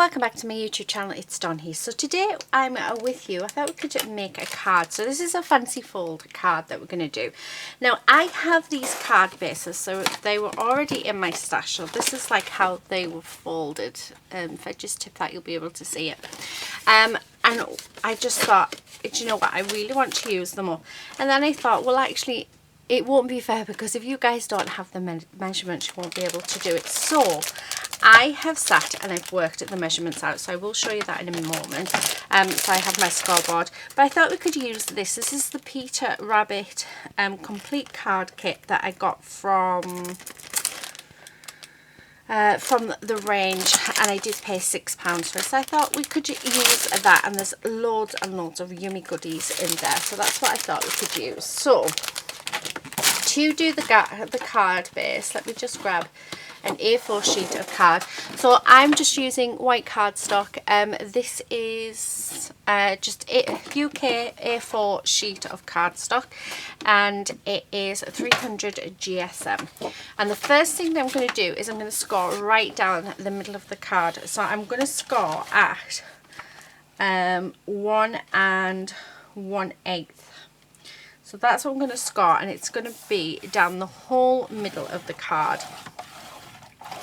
welcome back to my YouTube channel. It's Dawn here. So today I'm with you. I thought we could make a card. So this is a fancy fold card that we're going to do. Now I have these card bases, so they were already in my stash. So this is like how they were folded. If I just tip that, you'll be able to see it. And I just thought, do you know what? I really want to use them all. And then I thought, well, actually, it won't be fair because if you guys don't have the measurements, you won't be able to do it. So I have sat and I've worked the measurements out, so I will show you that in a moment. So I have my scoreboard, but I thought we could use this. This is the Peter Rabbit complete card kit that I got from the range, and I did pay £6 for it. So I thought we could use that, and there's loads and loads of yummy goodies in there. So that's what I thought we could use. So to do the card base, let me just grab an A4 sheet of card. So I'm just using white cardstock. This is just a UK A4 sheet of cardstock, and it is 300 GSM. And the first thing that I'm going to do is I'm going to score right down the middle of the card. So I'm going to score at 1 1/8. So that's what I'm going to score, and it's going to be down the whole middle of the card.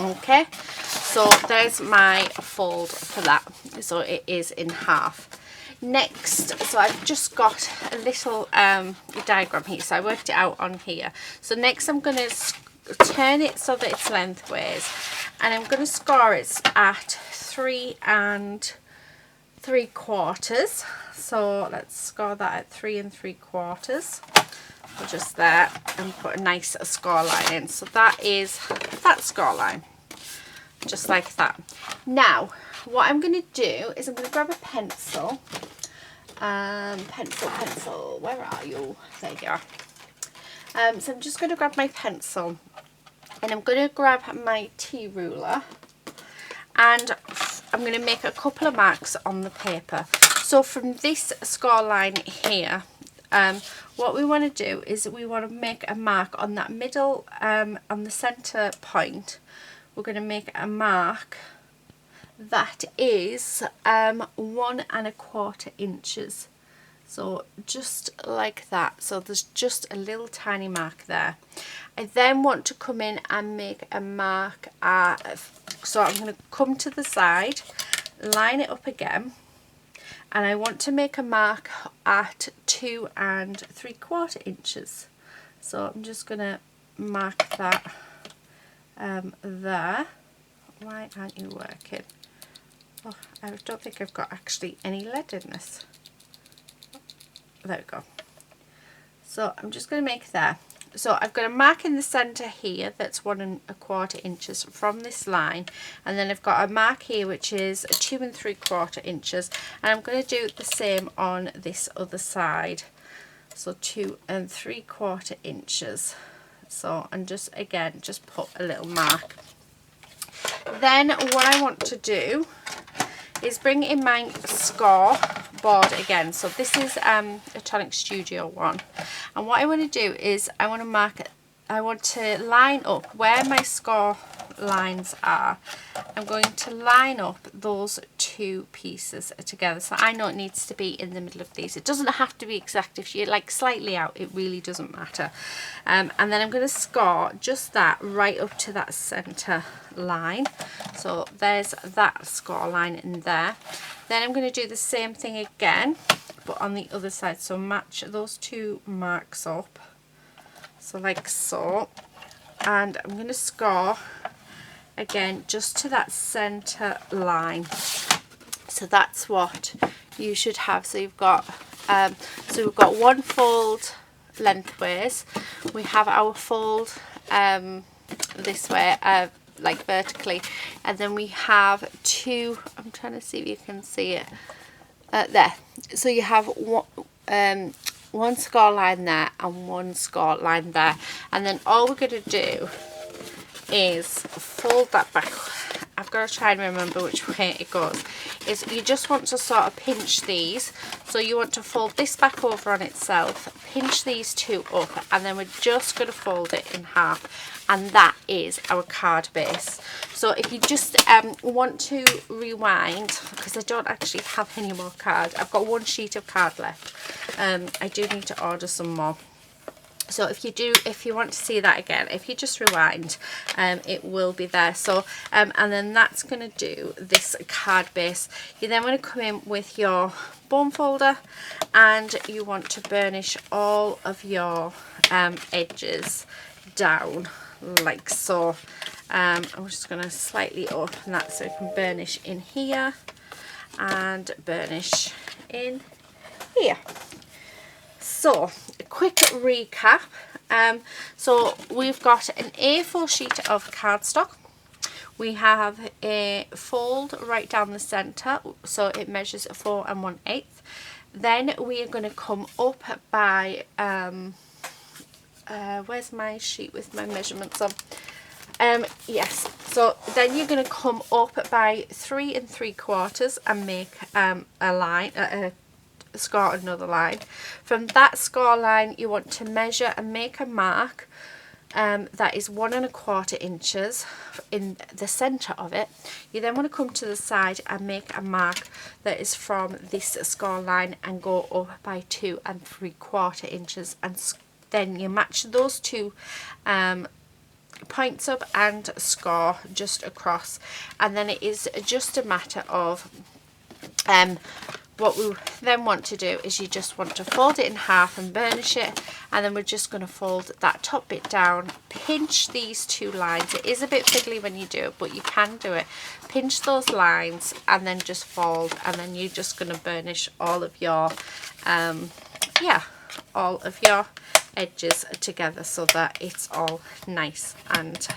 Okay, so there's my fold for that. So it is in half. Next, so I've just got a little diagram here, so I worked it out on here. So next I'm going to turn it so that it's lengthways, and I'm going to score it at 3 3/4. So let's score that at 3 3/4. So just there, and put a nice score line in. So that is that score line, just like that. Now what I'm going to do is I'm going to grab a pencil. Pencil, where are you? There you are. So I'm just going to grab my pencil, and I'm going to grab my T ruler, and I'm going to make a couple of marks on the paper. So from this score line here, what we want to do is we want to make a mark on that middle, on the center point. We're going to make a mark that is 1 1/4 inches. So just like that. So there's just a little tiny mark there. I then want to come in and make a mark at, so I'm going to come to the side, line it up again, and I want to make a mark at 2 3/4 inches. So I'm just going to mark that there. Why aren't you working? Oh, I don't think I've got actually any lead in this. There we go. So I'm just going to make there. So I've got a mark in the centre here that's 1 1/4 inches from this line, and then I've got a mark here which is 2 3/4 inches, and I'm going to do the same on this other side. So 2 3/4 inches. So, and just again, just put a little mark. Then what I want to do is bring in my score board again. So this is a Tonic Studio one, and what I want to do is I want to mark it. I want to line up where my score lines are. I'm going to line up those two pieces together. So I know it needs to be in the middle of these. It doesn't have to be exact. If you're like slightly out, it really doesn't matter. And then I'm going to score just that right up to that center line. So there's that score line in there. Then I'm going to do the same thing again, but on the other side. So match those two marks up. So like so, and I'm going to score again just to that center line. So that's what you should have. So you've got we've got one fold lengthways, we have our fold this way, like vertically, and then we have two, I'm trying to see if you can see it there. So you have one score line there and one score line there, and then all we're going to do is fold that back. I've got to try and remember which way it goes, is you just want to sort of pinch these. So you want to fold this back over on itself, pinch these two up, and then we're just going to fold it in half, and that is our card base. So if you just want to rewind, because I don't actually have any more card, I've got one sheet of card left. I do need to order some more. So if you want to see that again, if you just rewind, it will be there. So and then that's going to do this card base. You then want to come in with your bone folder, and you want to burnish all of your edges down like so. I'm just going to slightly open that so you can burnish in here and burnish in here. So, a quick recap. So we've got an A4 sheet of cardstock. We have a fold right down the centre, so it measures 4 1/8. Then we are going to come up by, where's my sheet with my measurements on? Yes, so then you're going to come up by 3 3/4 and make a line, score another line. From that score line you want to measure and make a mark that is 1 1/4 inches in the center of it. You then want to come to the side and make a mark that is from this score line and go up by 2 3/4 inches, and then you match those two points up and score just across, and then it is just a matter of what we then want to do is you just want to fold it in half and burnish it, and then we're just going to fold that top bit down, pinch these two lines. It is a bit fiddly when you do it, but you can do it. Pinch those lines and then just fold, and then you're just going to burnish all of your all of your edges together so that it's all nice and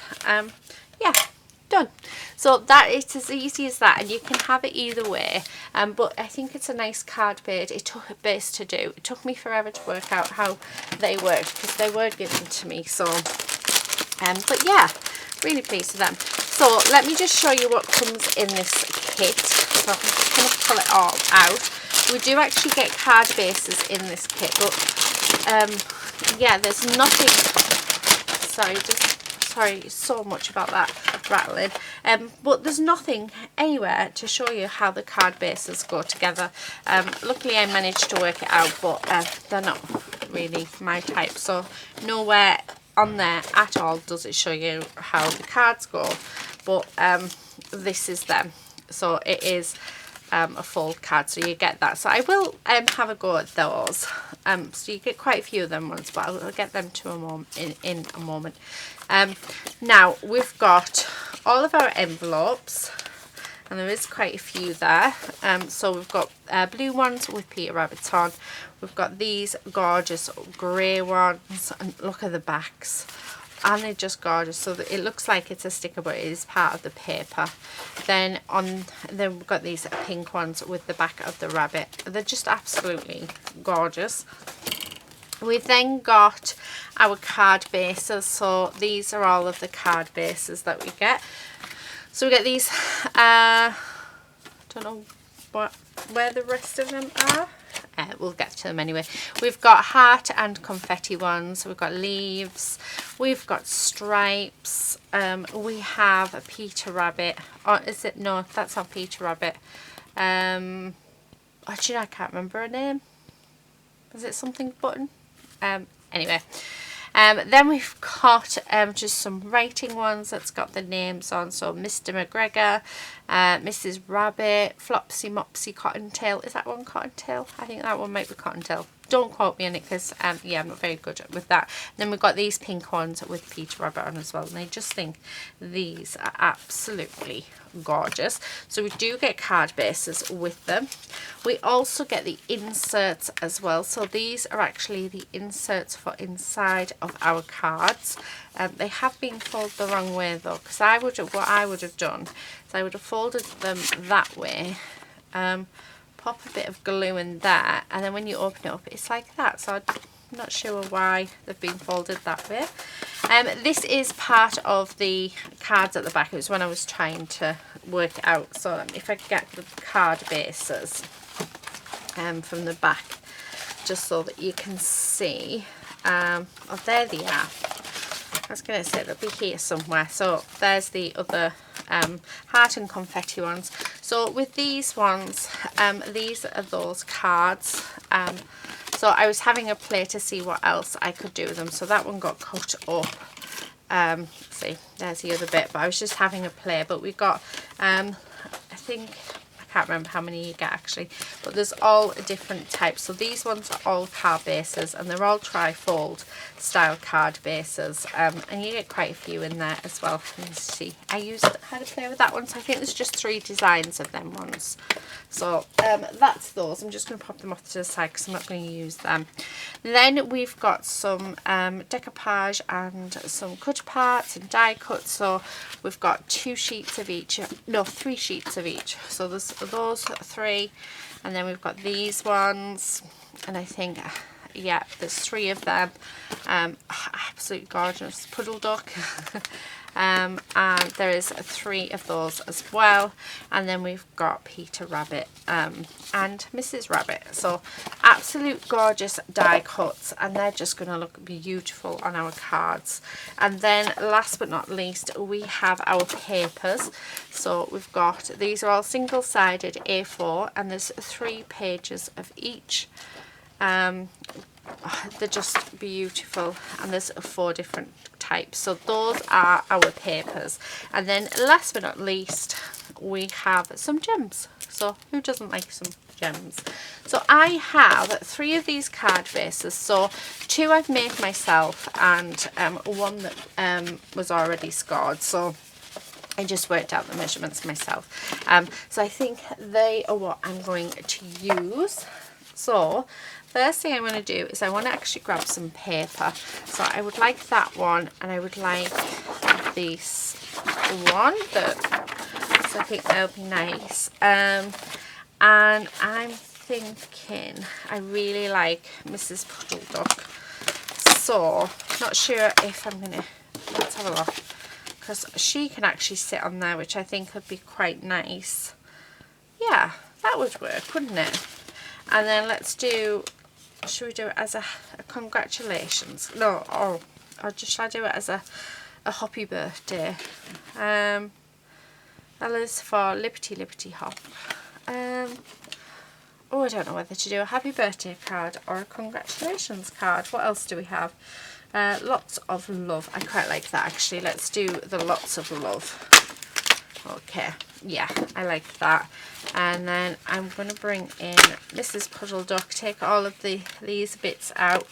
done. So that it's as easy as that, and you can have it either way, but I think it's a nice card base to do. It took me forever to work out how they worked because they were given to me, so but yeah, really pleased with them. So let me just show you what comes in this kit. So I'm just going to pull it all out. We do actually get card bases in this kit, but yeah, there's nothing, sorry so much about that rattling, but there's nothing anywhere to show you how the card bases go together. Luckily I managed to work it out, but they're not really my type, so nowhere on there at all does it show you how the cards go, but this is them. So it is a fold card, so you get that. So I will have a go at those. So you get quite a few of them ones, but I'll get them to in a moment. Now we've got all of our envelopes, and there is quite a few there. So we've got blue ones with Peter Rabbits on. We've got these gorgeous grey ones, and look at the backs, and they're just gorgeous. So that it looks like it's a sticker, but it is part of the paper. Then we've got these pink ones with the back of the rabbit. They're just absolutely gorgeous. We've then got our card bases. So these are all of the card bases that we get. So we get these, don't know where the rest of them are. We'll get to them anyway. We've got heart and confetti ones. We've got leaves. We've got stripes. We have a Peter Rabbit. Or is it? No, that's not Peter Rabbit. Actually, I can't remember her name. Is it something button? Anyway. Then we've got just some writing ones that's got the names on. So Mr. McGregor, Mrs. Rabbit, Flopsy Mopsy Cottontail. Is that one Cottontail? I think that one might be Cottontail. Don't quote me on it because yeah, I'm not very good with that. Then we've got these pink ones with Peter Rabbit on as well, and I just think these are absolutely gorgeous. So we do get card bases with them. We also get the inserts as well. So these are actually the inserts for inside of our cards. They have been folded the wrong way though, because what I would have done is I would have folded them that way, pop a bit of glue in there, and then when you open it up it's like that. So I'm not sure why they've been folded that way. This is part of the cards at the back. It was when I was trying to work it out. So if I get the card bases from the back, just so that you can see. Oh, there they are. I was going to say they'll be here somewhere. So there's the other heart and confetti ones. So with these ones, these are those cards. So I was having a play to see what else I could do with them. So that one got cut up. See, there's the other bit, but I was just having a play. But we got, I think, I can't remember how many you get actually, but there's all different types. So these ones are all card bases, and they're all trifold style card bases, and you get quite a few in there as well. Let me see, I had to play with that one, so I think there's just 3 designs of them ones. So that's those. I'm just going to pop them off to the side because I'm not going to use them. Then we've got some decoupage and some cut parts and die cuts. So we've got 2 sheets of each, no, 3 sheets of each. So there's those 3, and then we've got these ones, and I think, yeah, there's 3 of them. Absolutely gorgeous puddle duck. And there is 3 of those as well, and then we've got Peter Rabbit and Mrs. Rabbit. So absolute gorgeous die cuts, and they're just going to look beautiful on our cards. And then last but not least, we have our papers. So we've got, these are all single-sided A4, and there's 3 pages of each. They're just beautiful, and there's 4 different types. So those are our papers. And then last but not least, we have some gems. So who doesn't like some gems? So I have 3 of these card bases. So 2 I've made myself, and 1 that was already scored. So I just worked out the measurements myself. So I think they are what I'm going to use. So first thing I want to do is I want to actually grab some paper. So I would like that one, and I would like this one. So I think they'll be nice. And I'm thinking I really like Mrs. Puddle Duck. So not sure if I'm going to, let's have a look, because she can actually sit on there, which I think would be quite nice. Yeah, that would work, wouldn't it? And then let's do, should we do it as a congratulations? No, or just shall I do it as a happy birthday? Ella's for Liberty Liberty Hop. Oh, I don't know whether to do a happy birthday card or a congratulations card. What else do we have? Lots of love. I quite like that actually. Let's do the lots of love. Okay, yeah, I like that. And then I'm going to bring in Mrs. Puddle Duck, take all of these bits out.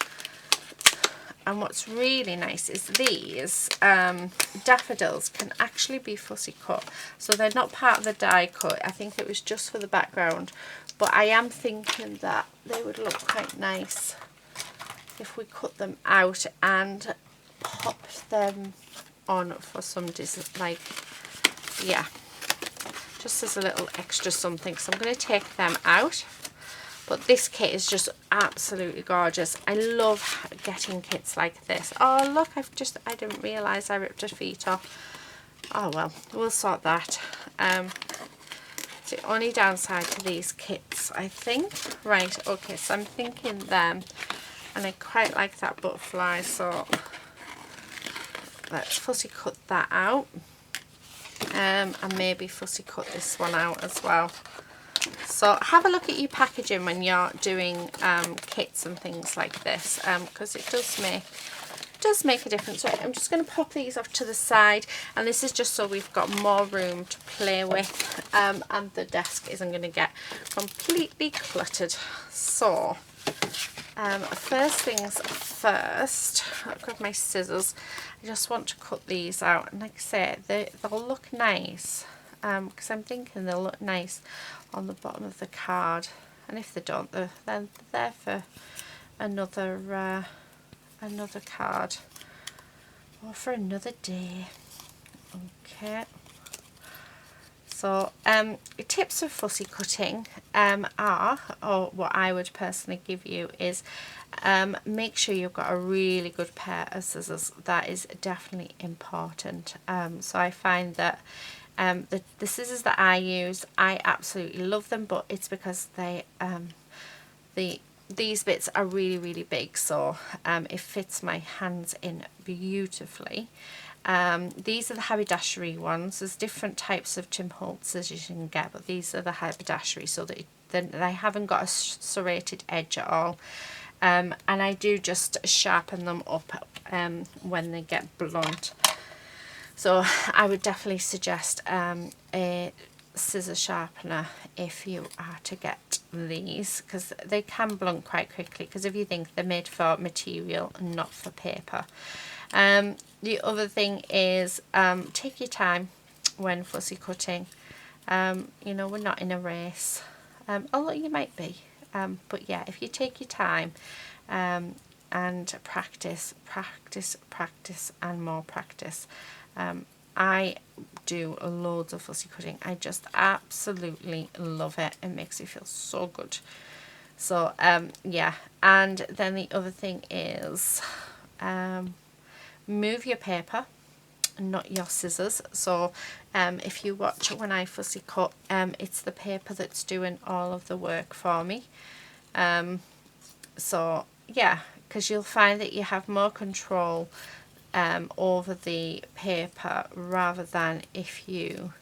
And what's really nice is these daffodils can actually be fussy cut. So they're not part of the die cut. I think it was just for the background. But I am thinking that they would look quite nice if we cut them out and popped them on for some like, yeah, just as a little extra something. So I'm going to take them out. But this kit is just absolutely gorgeous. I love getting kits like this. Oh look, I didn't realise I ripped her feet off. Oh well, we'll sort that. It's the only downside to these kits, I think. Right, okay, so I'm thinking them, and I quite like that butterfly, so let's fussy cut that out. And maybe fussy cut this one out as well. So have a look at your packaging when you're doing kits and things like this, because it does make a difference. Right, I'm just going to pop these off to the side, and this is just so we've got more room to play with, and the desk isn't going to get completely cluttered. So first things first, I've got my scissors. I just want to cut these out, and like I say, they'll look nice, because I'm thinking they'll look nice on the bottom of the card, and if they don't, then they're there for another another card or for another day. Okay, so tips for fussy cutting are, or what I would personally give you is, make sure you've got a really good pair of scissors. That is definitely important. So I find that The scissors that I use, I absolutely love them, but it's because they these bits are really, really big, so it fits my hands in beautifully. These are the haberdashery ones. There's different types of Tim Holtz scissors you can get, but these are the haberdashery, so that they haven't got a serrated edge at all. And I do just sharpen them up when they get blunt. So I would definitely suggest a scissor sharpener if you are to get these, because they can blunt quite quickly, because if you think they're made for material and not for paper. The other thing is take your time when fussy cutting. You know, we're not in a race, although you might be, but yeah, if you take your time and practice and more practice. I do loads of fussy cutting. I just absolutely love it. It makes me feel so good. So yeah, and then the other thing is move your paper, not your scissors. So if you watch when I fussy cut, it's the paper that's doing all of the work for me. So yeah, because you'll find that you have more control over the paper rather than if you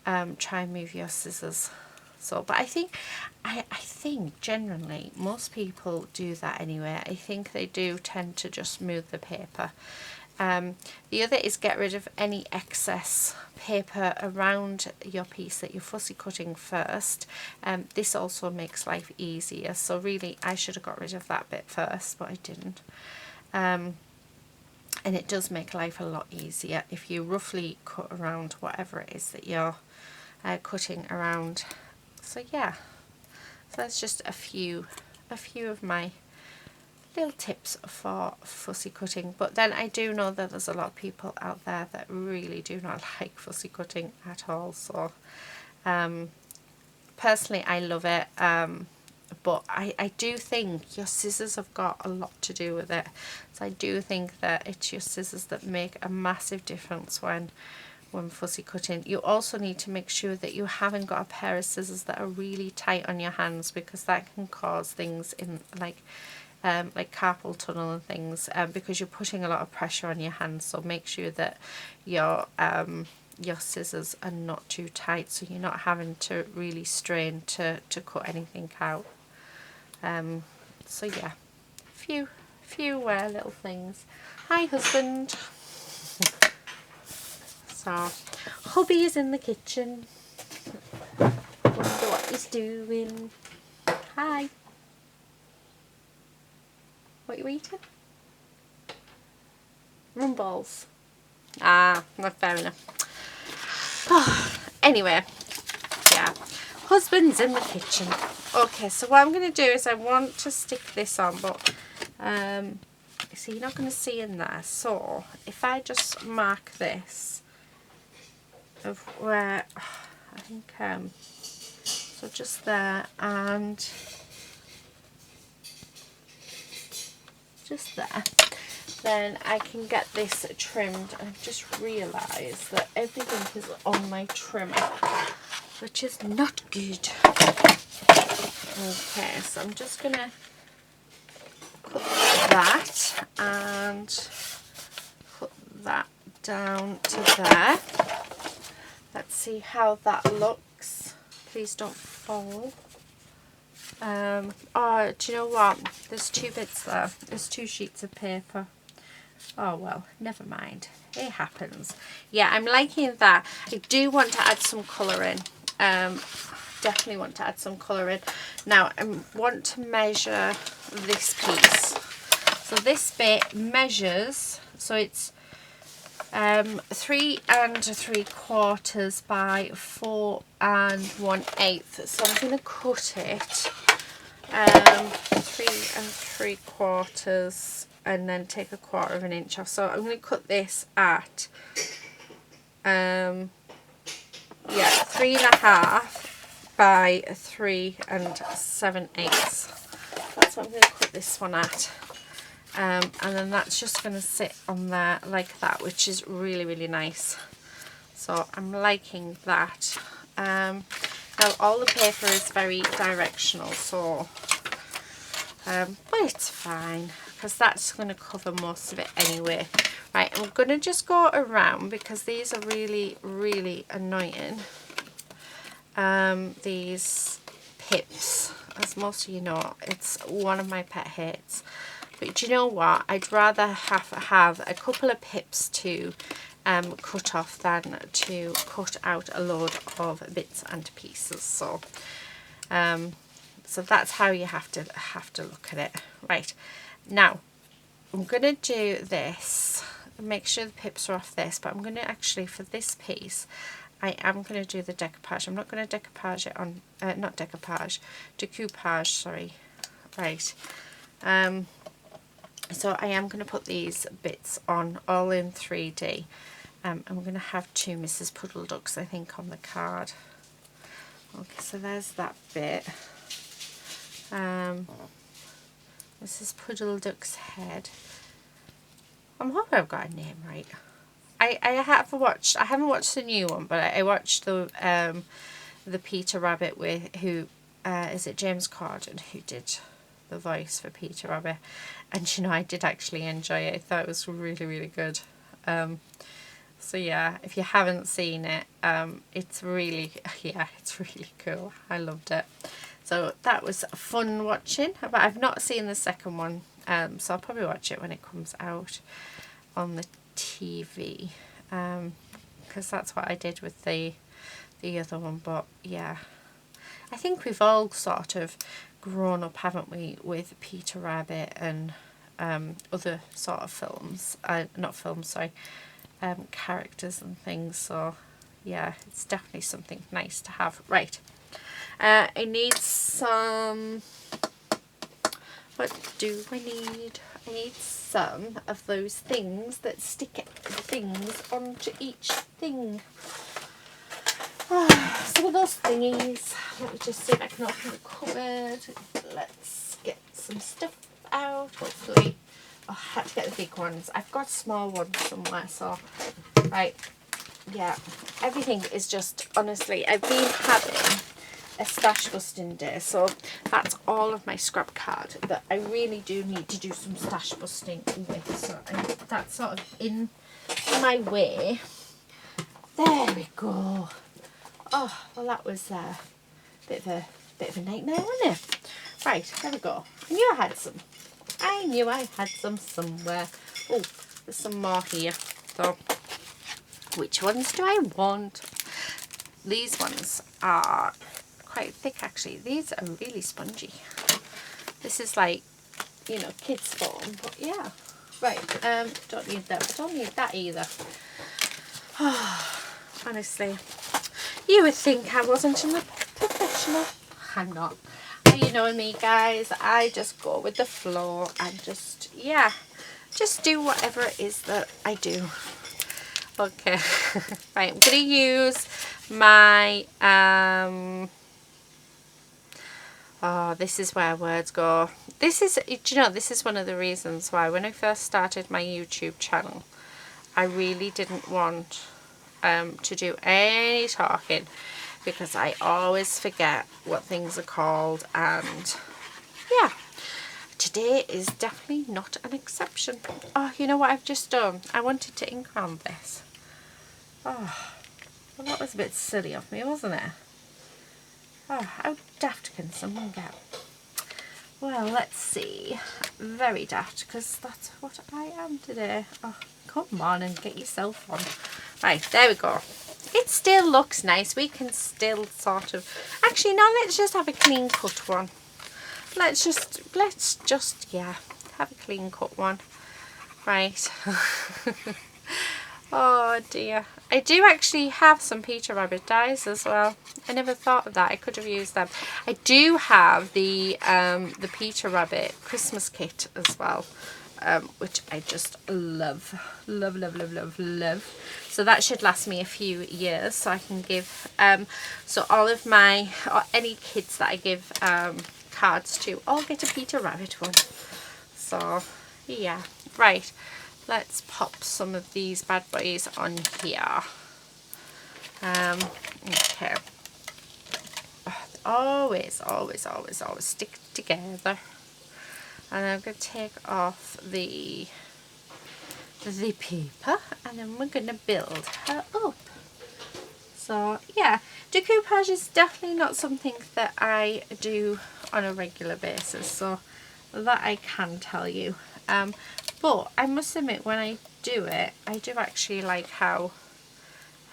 try and move your scissors. So, but I think generally most people do that anyway. I think they do tend to just move the paper. The other is get rid of any excess paper around your piece that you're fussy cutting first. This also makes life easier, so really I should have got rid of that bit first, but I didn't. And it does make life a lot easier if you roughly cut around whatever it is that you're cutting around. So yeah, so that's just a few of my little tips for fussy cutting. But then I do know that there's a lot of people out there that really do not like fussy cutting at all. So personally I love it, but I do think your scissors have got a lot to do with it. So I do think that it's your scissors that make a massive difference when fussy cutting. You also need to make sure that you haven't got a pair of scissors that are really tight on your hands, because that can cause things in like carpal tunnel and things, because you're putting a lot of pressure on your hands. So make sure that your scissors are not too tight, so you're not having to really strain to cut anything out. So yeah, few little things. Hi husband. So hubby is in the kitchen. Wonder what he's doing. Hi. What are you eating? Rum balls. Ah, not fair enough. Oh, anyway, yeah, husband's in the kitchen. Okay, so what I'm going to do is I want to stick this on, but see, you're not going to see in there. So if I just mark this of where I think so just there and just there, then I can get this trimmed. I've just realised that everything is on my trimmer, which is not good. Okay, so I'm just gonna cut that and put that down to there. Let's see how that looks. Please don't fall. Oh, do you know what? There's two bits there. There's two sheets of paper. Oh well, never mind. It happens. Yeah, I'm liking that. I do want to add some colour in. Definitely want to add some colour in. Now, I want to measure this piece. So this bit measures, so it's 3 3/4 by 4 1/8. So I'm going to cut it 3 3/4 and then take 1/4 of an inch off. So I'm going to cut this at 3 1/2 by 3 7/8. That's what I'm going to cut this one at. And then that's just going to sit on there like that, which is really, really nice. So I'm liking that. Now all the paper is very directional, so but it's fine because that's going to cover most of it anyway. Right, I'm going to just go around because these are really, really annoying. These pips, as most of you know, it's one of my pet hates. But do you know what? I'd rather have a couple of pips to cut off than to cut out a load of bits and pieces. So so that's how you have to look at it. Right, now I'm gonna do this, make sure the pips are off this, but I'm gonna actually, for this piece, I am gonna do the decoupage. I'm not gonna decoupage it on not decoupage, decoupage, sorry. Right, so I am gonna put these bits on all in 3D. I'm gonna have 2 Mrs. Puddle Ducks, I think, on the card. Okay, so there's that bit. Mrs. Puddle Duck's head. I'm hoping I've got a name right. I haven't watched the new one, but I watched the Peter Rabbit with who is it James Corden who did the voice for Peter Rabbit, and you know, I did actually enjoy it. I thought it was really, really good. So yeah, if you haven't seen it, it's really, yeah, it's really cool. I loved it. So that was fun watching, but I've not seen the second one, so I'll probably watch it when it comes out on the TV, because that's what I did with the other one. But yeah, I think we've all sort of grown up, haven't we, with Peter Rabbit and other sort of films, not films, sorry, characters and things. So yeah, it's definitely something nice to have. Right, I need some, what do I need? I need some of those things that stick things onto each thing. Some of those thingies. Let me just see if I can open the cupboard. Let's get some stuff out, hopefully. Oh, I had to get the big ones. I've got small ones somewhere, so right, yeah, everything is just, honestly, I've been having a stash busting day, so that's all of my scrap card that I really do need to do some stash busting with. So that's sort of in my way. There we go. Oh, well, that was a bit of a nightmare, wasn't it? Right, there we go. I knew I had some. I knew I had some somewhere. Oh, there's some more here. So, which ones do I want? These ones are quite thick, actually. These are really spongy. This is like, you know, kids' foam, but yeah. Right, don't need that. Don't need that either. Oh, honestly, you would think I wasn't a professional. I'm not. You know me, guys. I just go with the flow and just, yeah, just do whatever it is that I do. Okay. Right, I'm going to use my, oh, this is where words go. This is, do you know, this is one of the reasons why when I first started my YouTube channel, I really didn't want to do any talking, because I always forget what things are called, and yeah, today is definitely not an exception. Oh, you know what I've just done? I wanted to ink on this. Oh, well, that was a bit silly of me, wasn't it? Oh, how daft can someone get? Well, let's see. Very daft, because that's what I am today. Oh, come on and get yourself on. Right, there we go. It still looks nice. We can still sort of, actually no, let's just have a clean cut one. Let's just yeah, have a clean cut one. Right. Oh dear. I do actually have some Peter Rabbit dies as well. I never thought of that. I could have used them. I do have the Peter Rabbit Christmas kit as well, which I just love. Love, love, love, love, love. So that should last me a few years, so I can give, so all of my, or any kids that I give cards to, all get a Peter Rabbit one. So, yeah. Right, let's pop some of these bad boys on here. Okay. Always stick together. And I'm going to take off the paper, and then we're going to build her up. So yeah, decoupage is definitely not something that I do on a regular basis, so that I can tell you. But I must admit, when I do it, I do actually like how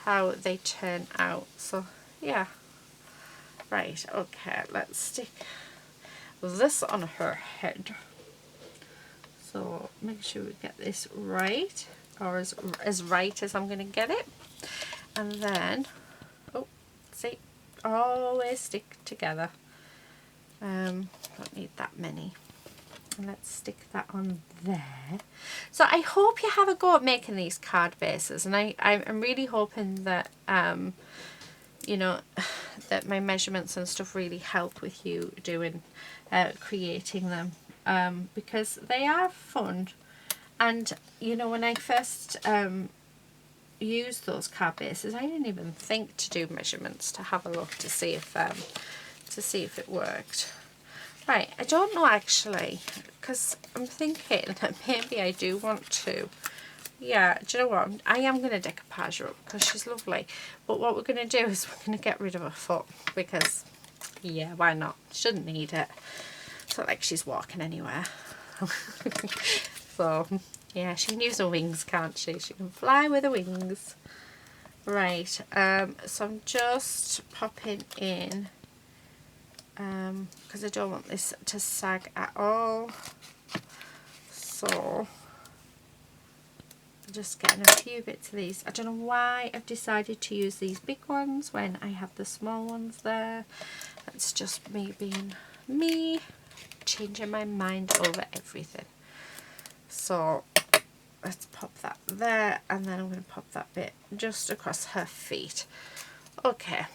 they turn out. So yeah. Right, okay, let's stick this on her head. So make sure we get this right, or as right as I'm going to get it. And then, oh, see, always stick together. Don't need that many. And let's stick that on there. So I hope you have a go at making these card bases, and I'm really hoping that you know, that my measurements and stuff really help with you doing creating them, because they are fun. And you know, when I first used those card bases, I didn't even think to do measurements to have a look to see if it worked. Right, I don't know actually, because I'm thinking that maybe I do want to. Yeah, do you know what? I am going to decoupage her up because she's lovely. But what we're going to do is we're going to get rid of her foot because, yeah, why not? Shouldn't need it. It's not like she's walking anywhere. So, yeah, she can use her wings, can't she? She can fly with her wings. Right, so I'm just popping in, because I don't want this to sag at all. So just getting a few bits of these. I don't know why I've decided to use these big ones when I have the small ones there. That's just me being me, changing my mind over everything. So let's pop that there, and then I'm going to pop that bit just across her feet. Okay,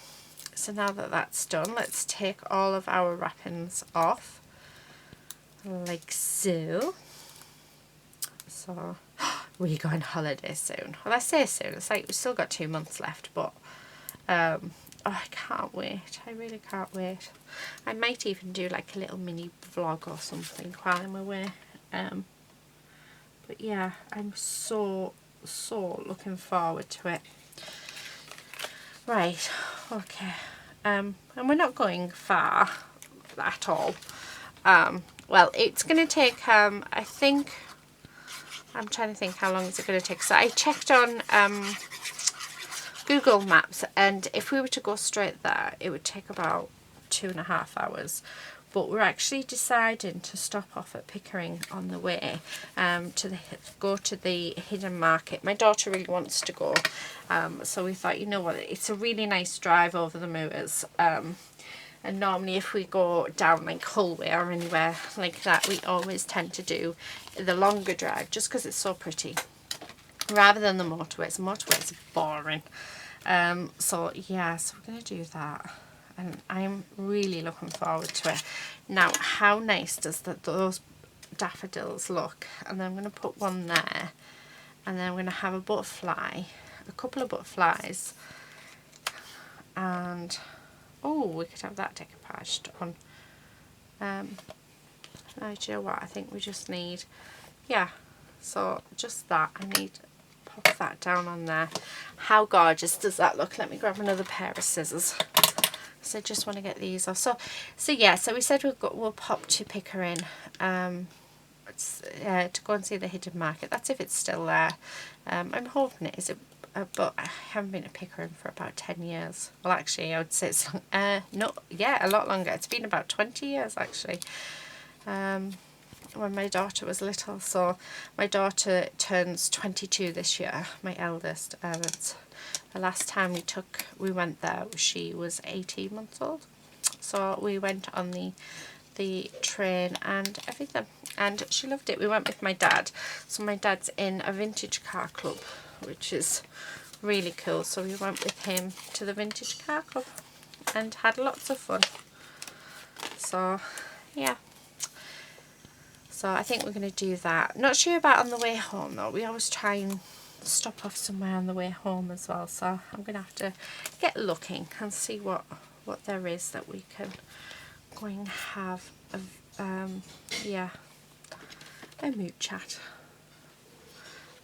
so now that that's done, let's take all of our wrappings off like so. So we're going on holiday soon. Well, I say soon, it's like we've still got 2 months left, but oh, I can't wait. I really can't wait. I might even do like a little mini vlog or something while I'm away. But yeah, I'm so looking forward to it. Right, okay. And we're not going far at all. Well, it's going to take, I think, I'm trying to think how long is it going to take. So I checked on Google Maps, and if we were to go straight there, it would take about 2.5 hours. But we're actually deciding to stop off at Pickering on the way to go to the hidden market. My daughter really wants to go, so we thought, you know what, it's a really nice drive over the moors. And normally if we go down like Hull way or anywhere like that, we always tend to do the longer drive just because it's so pretty, rather than the motorways. The motorways are boring. So yeah, so we're going to do that. And I'm really looking forward to it. Now, how nice does those daffodils look? And then I'm going to put one there. And then I'm going to have a butterfly, a couple of butterflies. And, oh, we could have that decoupaged on. No, do you know what? I think we just need, yeah, so just that. I need to pop that down on there. How gorgeous does that look? Let me grab another pair of scissors. So I just want to get these off. So yeah, so we said we'll pop to Pickering to go and see the hidden market. That's if it's still there. I'm hoping it is, but I haven't been to Pickering for about 10 years. Well, actually, I would say it's no, yeah, a lot longer. It's been about 20 years actually. When my daughter was little. So my daughter turns 22 this year, my eldest, and the last time we went there, she was 18 months old. So we went on the train and everything, and she loved it. We went with my dad. So my dad's in a vintage car club, which is really cool. So we went with him to the vintage car club and had lots of fun. So yeah. So I think we're going to do that. Not sure about on the way home though. We always try and stop off somewhere on the way home as well, so I'm gonna have to get looking and see what there is that we can go and have yeah, a mood chat.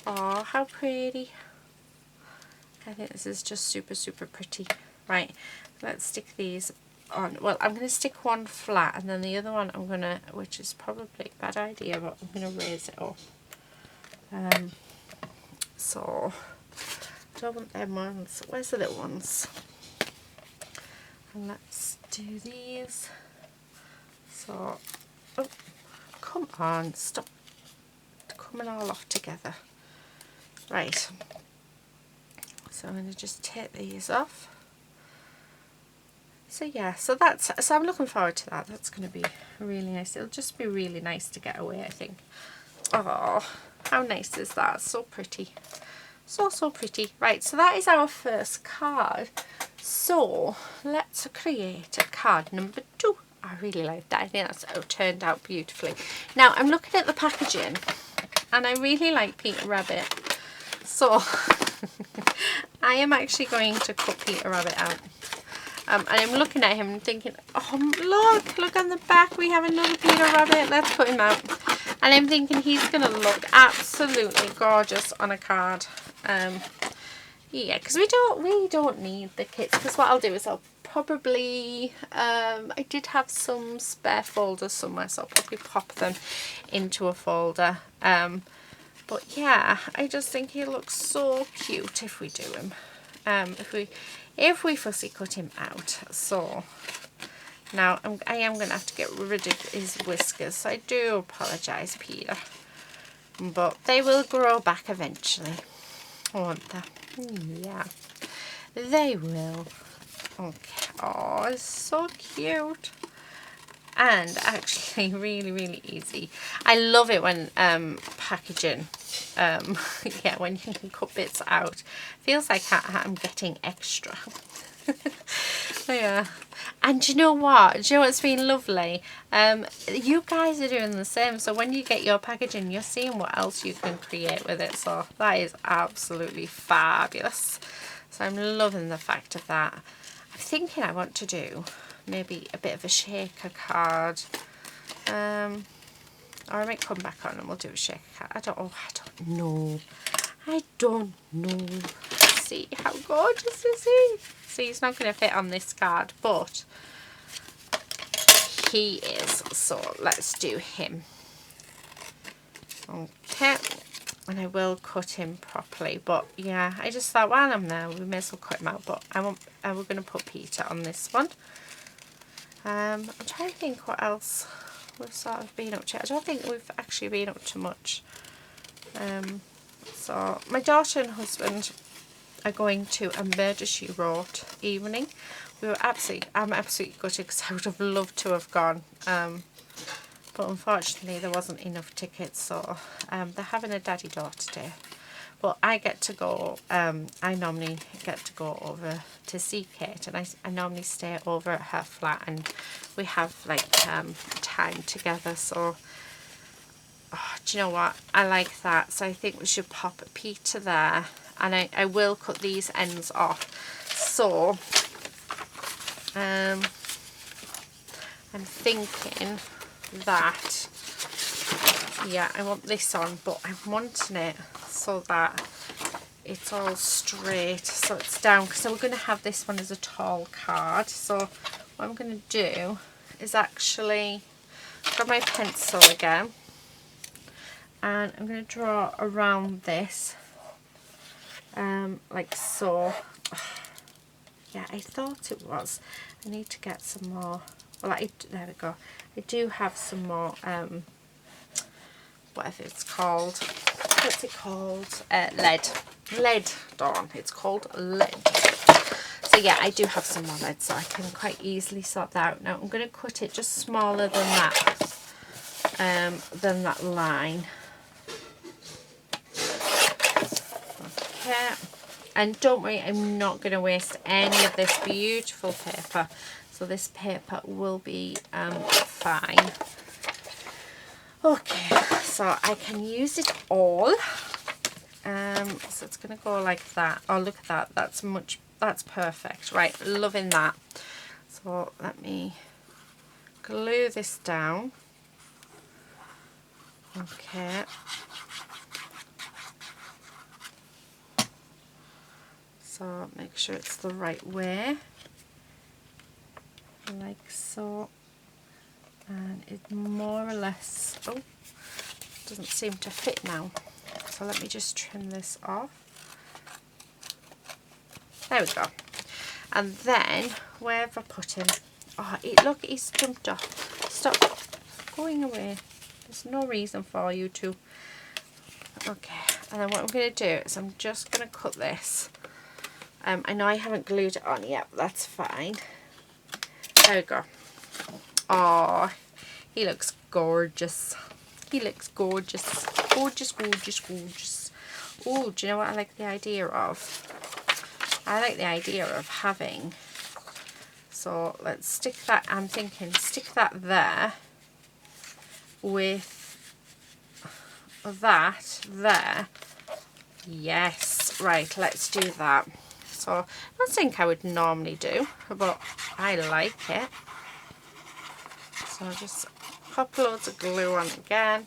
Oh, how pretty. I think this is just super pretty. Right, let's stick these on. Well, I'm going to stick one flat, and then the other one I'm going to, which is probably a bad idea, but I'm going to raise it up. So, I don't want them ones. Where's the little ones? And let's do these. So, oh, come on, stop coming all off together. Right, so I'm going to just take these off. So yeah, so I'm looking forward to that. That's going to be really nice. It'll just be really nice to get away, I think. Oh, how nice is that? So pretty. So pretty. Right, so that is our first card. So let's create a card number 2. I really like that. I think that's turned out beautifully. Now I'm looking at the packaging, and I really like Peter Rabbit. So I am actually going to cut Peter Rabbit out. And I'm looking at him and thinking, oh look on the back, we have another Peter Rabbit, let's put him out. And I'm thinking he's going to look absolutely gorgeous on a card. Yeah, because we don't need the kits, because what I'll do is I'll probably, I did have some spare folders somewhere, so I'll probably pop them into a folder. But yeah, I just think he looks so cute if we do him. If we fussy cut him out. So now I am going to have to get rid of his whiskers, so I do apologise, Peter, but they will grow back eventually, won't they? Yeah, they will. Okay. Oh, it's so cute. And actually really easy. I love it when packaging, yeah, when you can cut bits out. Feels like I'm getting extra. Yeah. And do you know what? Do you know what's been lovely? You guys are doing the same. So when you get your packaging, you're seeing what else you can create with it. So that is absolutely fabulous. So I'm loving the fact of that. I'm thinking I want to do maybe a bit of a shaker card, or I might come back on and we'll do a shaker card. I don't know. See how gorgeous is he? See, he's not going to fit on this card, but he is. So let's do him. Okay, and I will cut him properly. But yeah, I just thought while I'm there, we may as well cut him out. But we're going to put Peter on this one. I'm trying to think what else we've sort of been up to. I don't think we've actually been up to much. So my daughter and husband are going to a Murder, She Wrote evening. I'm absolutely gutted because I would have loved to have gone. But unfortunately there wasn't enough tickets, so they're having a daddy-daughter day. But I get to go, I normally get to go over to see Kate, and I normally stay over at her flat, and we have like time together. So do you know what, I like that. So I think we should pop Peter there, and I will cut these ends off. So I'm thinking that, yeah, I want this on, but I'm wanting it so that it's all straight, so it's down, because we're going to have this one as a tall card. So what I'm going to do is actually grab my pencil again, and I'm going to draw around this like so. Yeah, I thought it was. I need to get some more. Well, there we go. I do have some more whatever it's called. What's it called? Lead. Dawn. It's called lead. So yeah, I do have some more lead, so I can quite easily sort that out. Now I'm going to cut it just smaller than that line. Okay. And don't worry, I'm not going to waste any of this beautiful paper. So this paper will be fine. Okay, so I can use it all. So it's going to go like that. Oh, look at that. That's perfect. Right, loving that. So let me glue this down. Okay. So make sure it's the right way. Like so. And it more or less, oh, doesn't seem to fit now. So let me just trim this off. There we go. And then, where have I put him? Oh, look, he's jumped off. Stop going away. There's no reason for you to. Okay, and then what I'm going to do is I'm just going to cut this. I know I haven't glued it on yet, but that's fine. There we go. Oh, he looks gorgeous. He looks gorgeous. Gorgeous, gorgeous, gorgeous. Oh, do you know what I like the idea of? I like the idea of having, so let's stick that, I'm thinking stick that there with that there. Yes, right, let's do that. So I don't think I would normally do, but I like it. So I'll just pop loads of glue on again,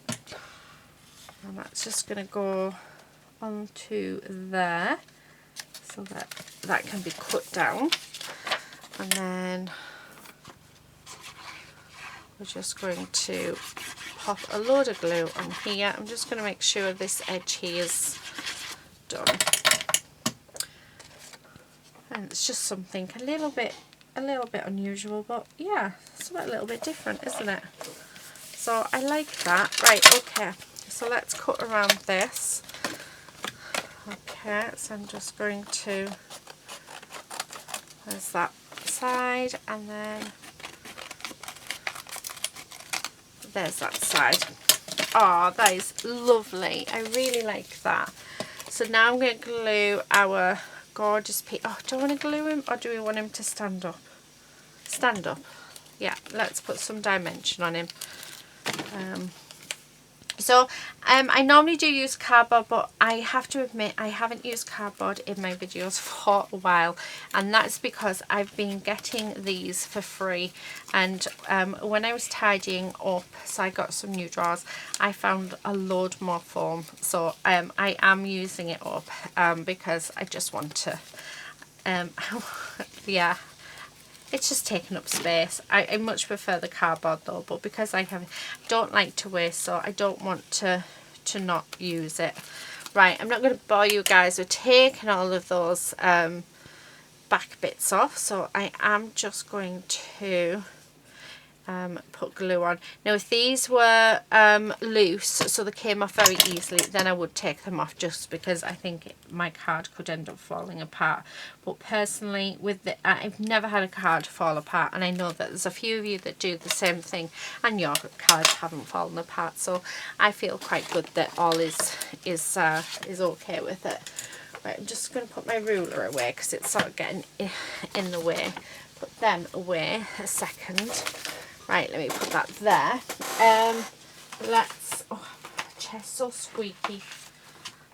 and that's just going to go onto there so that that can be cut down. And then we're just going to pop a load of glue on here. I'm just going to make sure this edge here is done. And it's just something a little bit unusual, but yeah, it's a little bit different, isn't it? So I like that. Right, okay, so let's cut around this. Okay, so I'm just going to, there's that side, and then there's that side. Oh, that is lovely. I really like that. So now I'm going to glue our gorgeous piece. Oh, do I want to glue him, or do we want him to stand up? Stand up. Yeah, let's put some dimension on him. I normally do use cardboard, but I have to admit I haven't used cardboard in my videos for a while, and that's because I've been getting these for free. And when I was tidying up, so I got some new drawers, I found a load more foam, so I am using it up because I just want to yeah, it's just taking up space. I much prefer the cardboard though, but because I don't like to waste, so I don't want to not use it. Right, I'm not going to bore you guys with taking all of those back bits off, so I am just going to put glue on. Now if these were loose, so they came off very easily, then I would take them off, just because I think my card could end up falling apart. But personally, I've never had a card fall apart, and I know that there's a few of you that do the same thing and your cards haven't fallen apart, so I feel quite good that all is okay with it. Right, I'm just going to put my ruler away because it's sort of getting in the way. Put them away a second. Right, let me put that there. Oh, chair's so squeaky.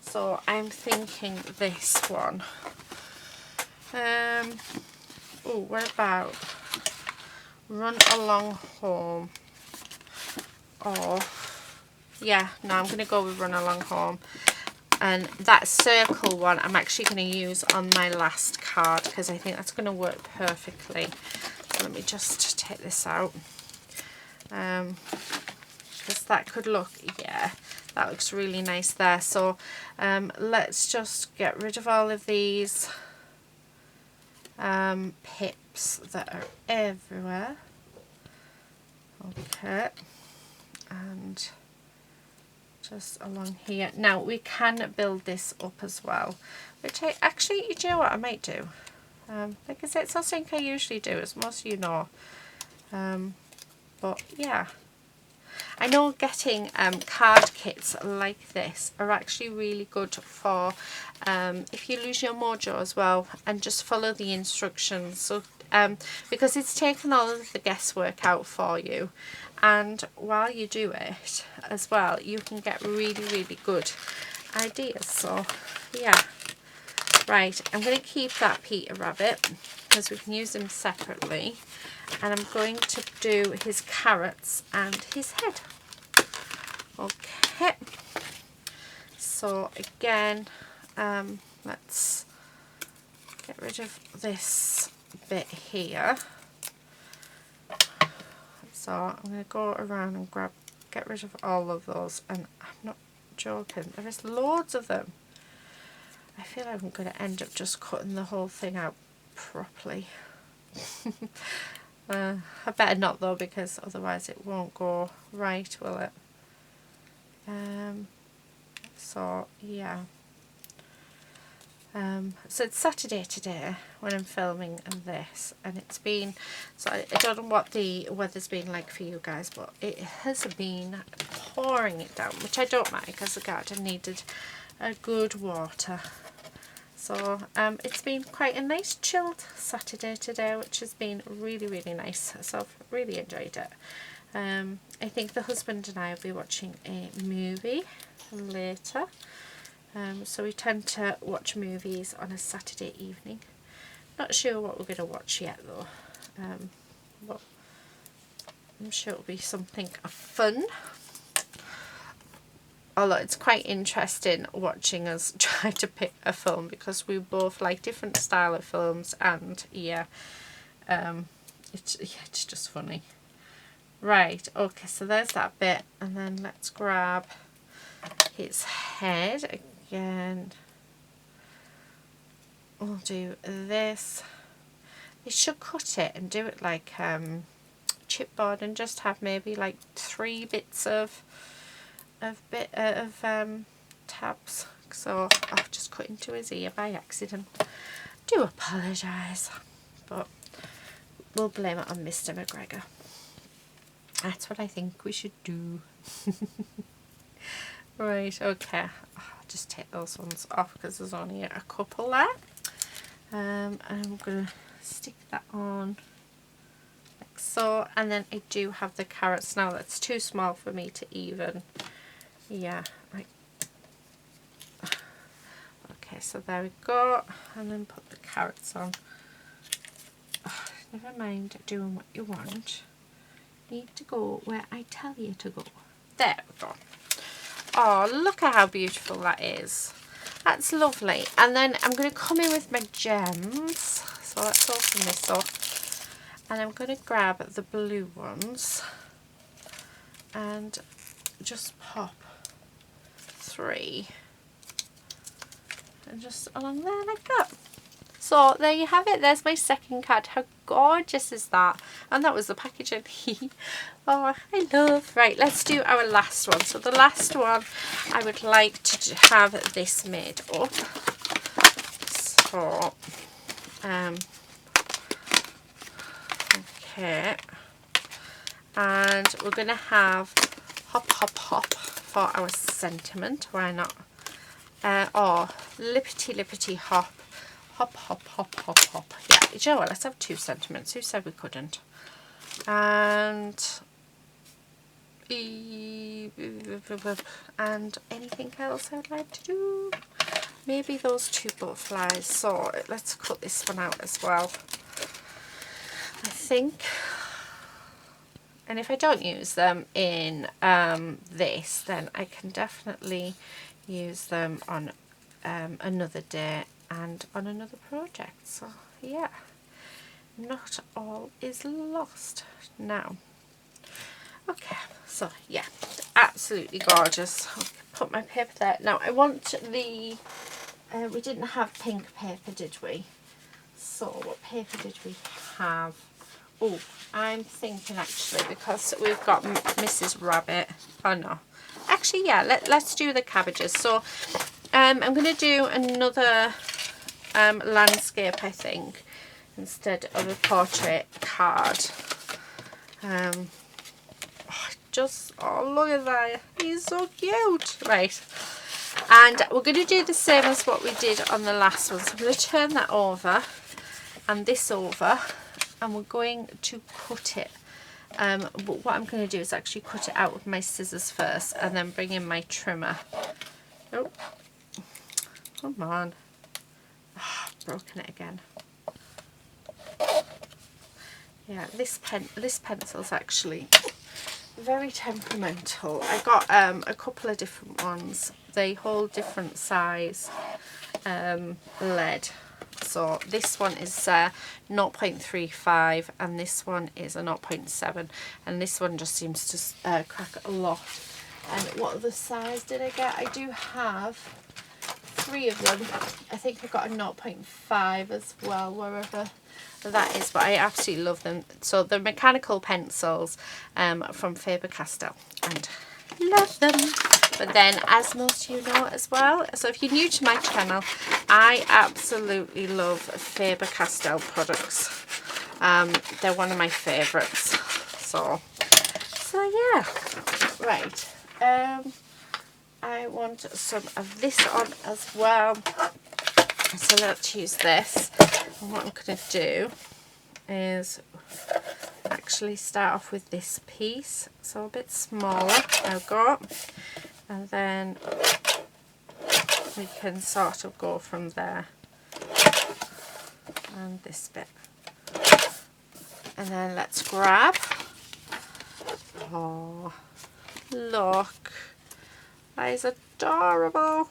So I'm thinking this one. Oh, what about Run Along Home? Or, yeah, no, I'm going to go with Run Along Home. And that circle one I'm actually going to use on my last card because I think that's going to work perfectly. So let me just take this out. Because that could look, yeah, that looks really nice there. So let's just get rid of all of these pips that are everywhere. Okay, and just along here. Now we can build this up as well, which I actually, you know what I might do. Like I said, it's not something I usually do, as most of you know. But yeah, I know getting card kits like this are actually really good for if you lose your mojo as well, and just follow the instructions. So because it's taken all of the guesswork out for you, and while you do it as well, you can get really, really good ideas. So yeah, right, I'm going to keep that Peter Rabbit because we can use him separately, and I'm going to do his carrots and his head. Okay, so again, let's get rid of this bit here. So I'm going to go around and get rid of all of those, and I'm not joking, there is loads of them. I feel like I'm going to end up just cutting the whole thing out properly. I better not though, because otherwise it won't go right, will it? So yeah. So it's Saturday today when I'm filming this, and it's been, so I don't know what the weather's been like for you guys, but it has been pouring it down, which I don't mind because the garden needed a good water. So it's been quite a nice chilled Saturday today, which has been really, really nice. So I've really enjoyed it. I think the husband and I will be watching a movie later. So we tend to watch movies on a Saturday evening. Not sure what we're going to watch yet though, but I'm sure it'll be something fun. Although it's quite interesting watching us try to pick a film, because we both like different style of films, and yeah, it's just funny. Right, okay, so there's that bit, and then let's grab his head again. We'll do this. You should cut it and do it like chipboard, and just have maybe like 3 bits of tabs. So I've just cut into his ear by accident. Do apologise, but we'll blame it on Mr. McGregor. That's what I think we should do. Right, okay. I'll just take those ones off because there's only a couple there. And I'm going to stick that on like so. And then I do have the carrots now. That's too small for me to even, yeah, like, okay, so there we go. And then put the carrots on. Oh, never mind doing what you want. You need to go where I tell you to go. There we go. Oh, look at how beautiful that is. That's lovely. And then I'm going to come in with my gems. So let's open this up. And I'm going to grab the blue ones and just pop 3. And just along there like that. So there you have it. There's my second card. How gorgeous is that? And that was the packaging. Oh, I love. Right, let's do our last one. So the last one, I would like to have this made up. So, okay. And we're going to have hop, hop, hop for our sentiment. Why not? Or lippity, lippity, hop. Hop, hop, hop, hop, hop. Yeah, you know what? Let's have 2 sentiments. Who said we couldn't? And anything else I'd like to do? Maybe those 2 butterflies. So let's cut this one out as well, I think. And if I don't use them in this, then I can definitely use them on another day and on another project. So yeah, not all is lost now. Okay, so yeah, absolutely gorgeous. I'll put my paper there. Now I want the, we didn't have pink paper, did we? So what paper did we have? Oh, I'm thinking actually, because we've got Mrs. Rabbit. Oh no, actually yeah, let's do the cabbages. So I'm going to do another landscape, I think, instead of a portrait card. Oh, look at that, he's so cute. Right, and we're going to do the same as what we did on the last one. So I'm going to turn that over and this over, and we're going to cut it. But what I'm going to do is actually cut it out with my scissors first, and then bring in my trimmer. Oh, Come on. Oh, I've broken it again. Yeah, this pencil's actually very temperamental. I got a couple of different ones. They hold different size lead. So this one is 0.35 and this one is a 0.7, and this one just seems to crack a lot. And what other size did I get? I do have 3 of them. I think I got a 0.5 as well, wherever that is, but I absolutely love them. So they're mechanical pencils from Faber-Castell, and love them. But then, as most of you know as well, so if you're new to my channel, I absolutely love Faber-Castell products. They're one of my favourites. So yeah, right. I want some of this on as well. So let's use this. And what I'm going to do is actually start off with this piece. So a bit smaller, I've got. And then we can sort of go from there. And this bit. And then let's grab. Oh, look. That is adorable.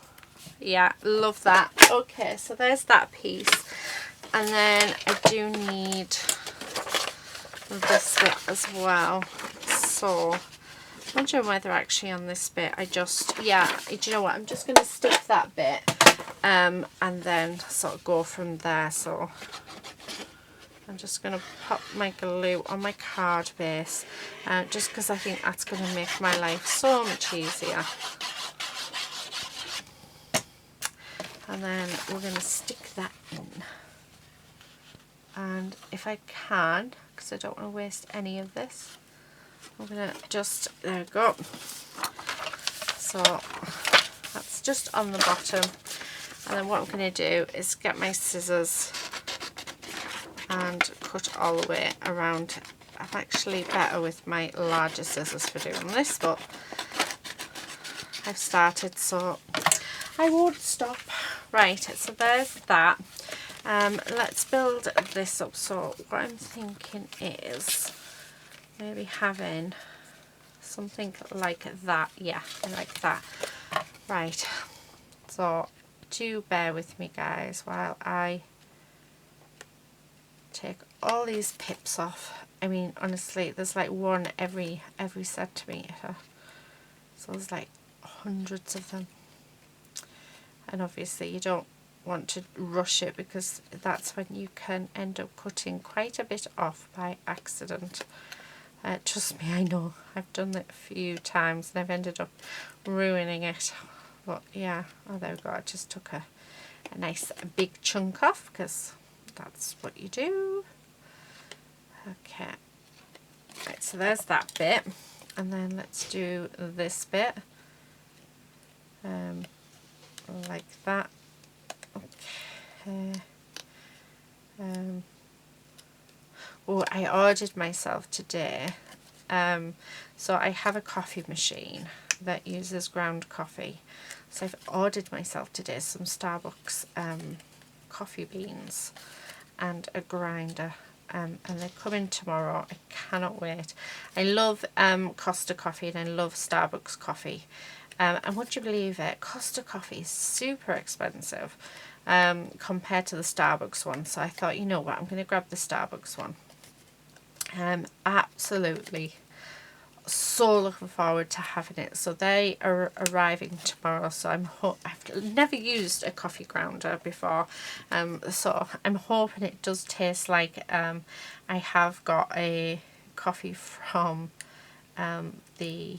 Yeah, love that. Okay, so there's that piece. And then I do need this bit as well. So I'm wondering whether actually on this bit I just, yeah, do you know what, I'm just going to stick that bit and then sort of go from there. So I'm just going to pop my glue on my card base just because I think that's going to make my life so much easier. And then we're going to stick that in. And if I can, because I don't want to waste any of this, I'm going to just, there we go. So that's just on the bottom. And then what I'm going to do is get my scissors and cut all the way around. I'm actually better with my larger scissors for doing this, but I've started, so I won't stop. Right, so there's that. Let's build this up. So what I'm thinking is maybe having something like that. Yeah, like that. Right, so do bear with me, guys, while I take all these pips off. I mean, honestly, there's like one every centimetre, so there's like hundreds of them. And obviously you don't want to rush it, because that's when you can end up cutting quite a bit off by accident. Trust me, I know. I've done it a few times and I've ended up ruining it. But yeah, oh, there we go. I just took a nice big chunk off, because that's what you do. Okay. Right, so there's that bit. And then let's do this bit. Like that. Okay. Oh, I ordered myself today. So I have a coffee machine that uses ground coffee. So I've ordered myself today some Starbucks coffee beans and a grinder. And they're coming tomorrow. I cannot wait. I love Costa coffee and I love Starbucks coffee. And would you believe it, Costa coffee is super expensive compared to the Starbucks one. So I thought, you know what, I'm going to grab the Starbucks one. Absolutely so looking forward to having it. So they are arriving tomorrow. So I've never used a coffee grounder before. So I'm hoping it does taste like I have got a coffee from the,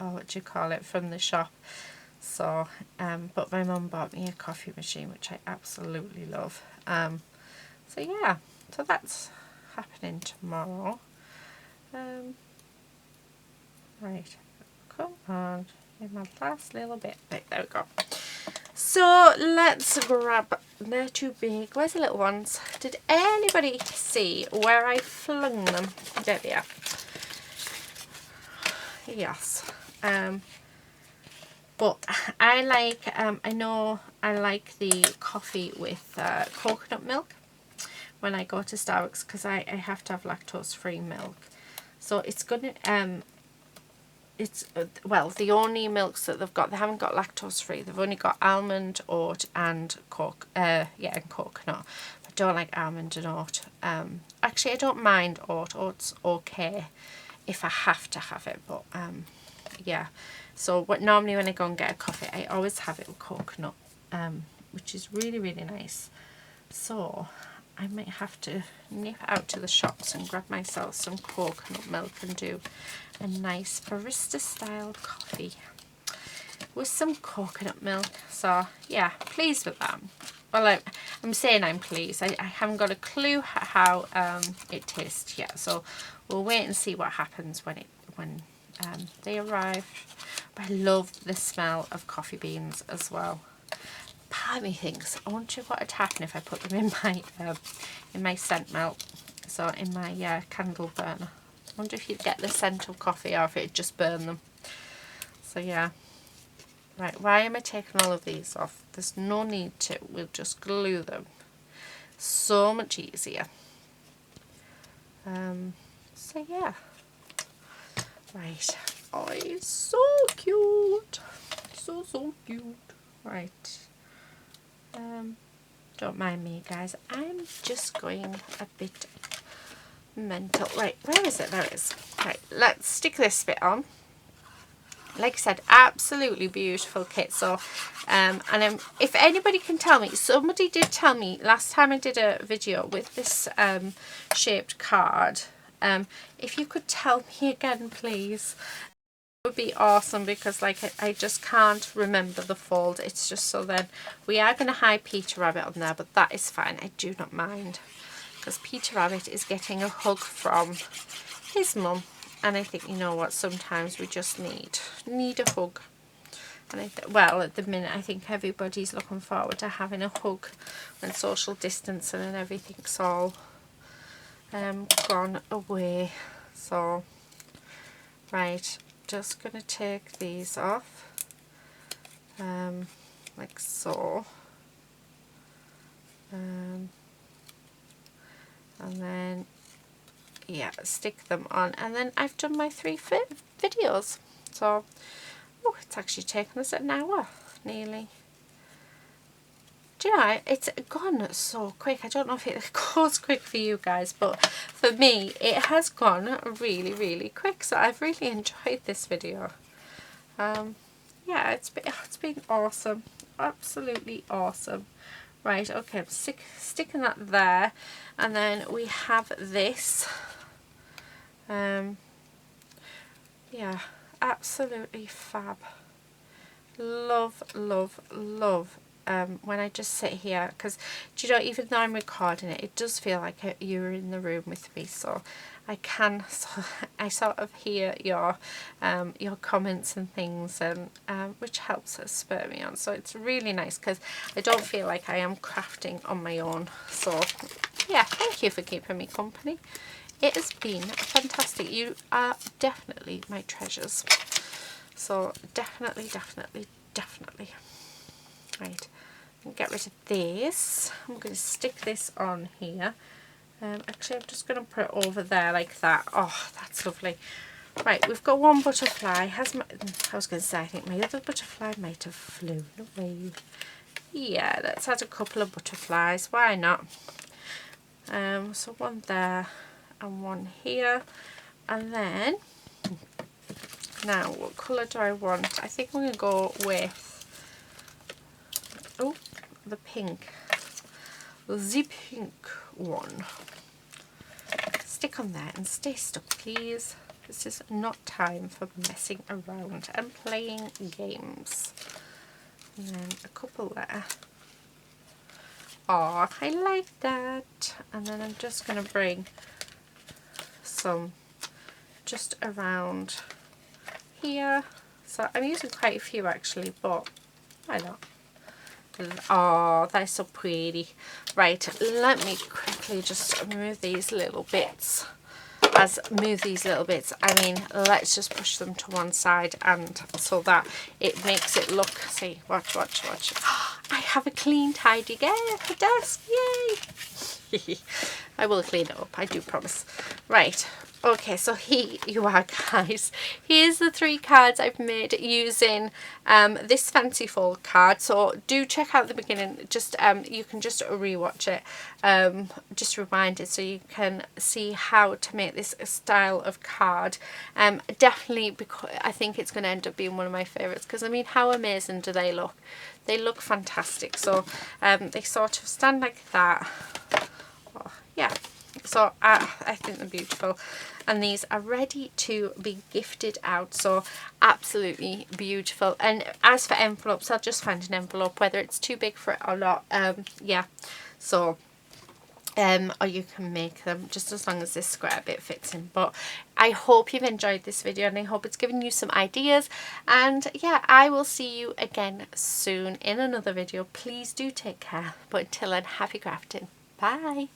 oh, what do you call it, from the shop. So but my mum bought me a coffee machine, which I absolutely love. So yeah, so that's happening tomorrow. Right, come on, in my last little bit. Right, there we go. So let's grab, they're too big. Where's the little ones? Did anybody see where I flung them? There they are. Yes. But I like, I know I like the coffee with coconut milk when I go to Starbucks, because I have to have lactose free milk. So it's gonna it's well, the only milks that they've got, they haven't got lactose free. They've only got almond, oat, and and coconut. I don't like almond and oat. Actually, I don't mind oat. Oat's okay if I have to have it, but yeah. So normally when I go and get a coffee, I always have it with coconut, which is really, really nice. So I might have to nip out to the shops and grab myself some coconut milk and do a nice barista style coffee with some coconut milk. So yeah, pleased with that. Well, I'm saying I'm pleased. I haven't got a clue how it tastes yet, so we'll wait and see what happens when they arrive. But I love the smell of coffee beans as well. Part of me thinks, I wonder what would happen if I put them in my scent melt, so in my candle burner. I wonder if you'd get the scent of coffee or if it'd just burn them. So yeah. Right, why am I taking all of these off? There's no need to. We'll just glue them. So much easier. So yeah. Right. Oh, it's so cute. So cute. Right. Don't mind me, guys. I'm just going a bit mental. Right, where is it? There it is. Right, let's stick this bit on. Like I said, absolutely beautiful kit. So, if anybody can tell me, somebody did tell me last time I did a video with this shaped card. If you could tell me again, please. Would be awesome, because like I just can't remember the fold. It's just so then we are going to hide Peter Rabbit on there, but that is fine. I do not mind, because Peter Rabbit is getting a hug from his mum, and I think, you know what, sometimes we just need a hug. And well, at the minute I think everybody's looking forward to having a hug when social distancing and everything's all gone away. So right, just going to take these off, like so, and then yeah, stick them on, and then I've done my 3 videos. So oh, it's actually taken us an hour nearly. Do you know, it's gone so quick. I don't know if it goes quick for you guys, but for me it has gone really, really quick. So I've really enjoyed this video. Yeah, it's been awesome, absolutely awesome. Right, okay, I'm sticking that there, and then we have this. Yeah, absolutely fab. Love, love, love. When I just sit here, because do you know, even though I'm recording it, it does feel like you're in the room with me, so I sort of hear your comments and things, and which helps us spur me on. So it's really nice, because I don't feel like I am crafting on my own. So yeah, thank you for keeping me company. It has been fantastic. You are definitely my treasures. So definitely. Right, get rid of this. I'm going to stick this on here. Actually, I'm just going to put it over there like that. Oh, that's lovely. Right, we've got one butterfly. I was going to say, I think my other butterfly might have flown away. Yeah, let's add a couple of butterflies. Why not? So one there and one here. And then, now what colour do I want? I think I'm going to go with, oh, the pink. The pink one. Stick on there and stay stuck, please. This is not time for messing around and playing games. And then a couple there. Oh, I like that. And then I'm just going to bring some just around here. So I'm using quite a few actually, but why not? Oh, that's so pretty. Right, let me quickly just remove these little bits as move these little bits, I mean, let's just push them to one side, and so that it makes it look, see, watch. I have a clean, tidy desk, yay! I will clean it up, I do promise. Right, okay, so here you are, guys. Here's the 3 cards I've made using this fancy fold card. So do check out the beginning, just you can just rewatch it, just reminded, so you can see how to make this style of card. Definitely, because I think it's going to end up being one of my favorites, because I mean, how amazing do they look? They look fantastic. So they sort of stand like that. Oh, yeah, so I think they're beautiful, and these are ready to be gifted out, so absolutely beautiful. And as for envelopes, I'll just find an envelope, whether it's too big for it or not. Yeah, so or you can make them just as long as this square bit fits in. But I hope you've enjoyed this video, and I hope it's given you some ideas. And yeah, I will see you again soon in another video. Please do take care, but until then, happy crafting. Bye.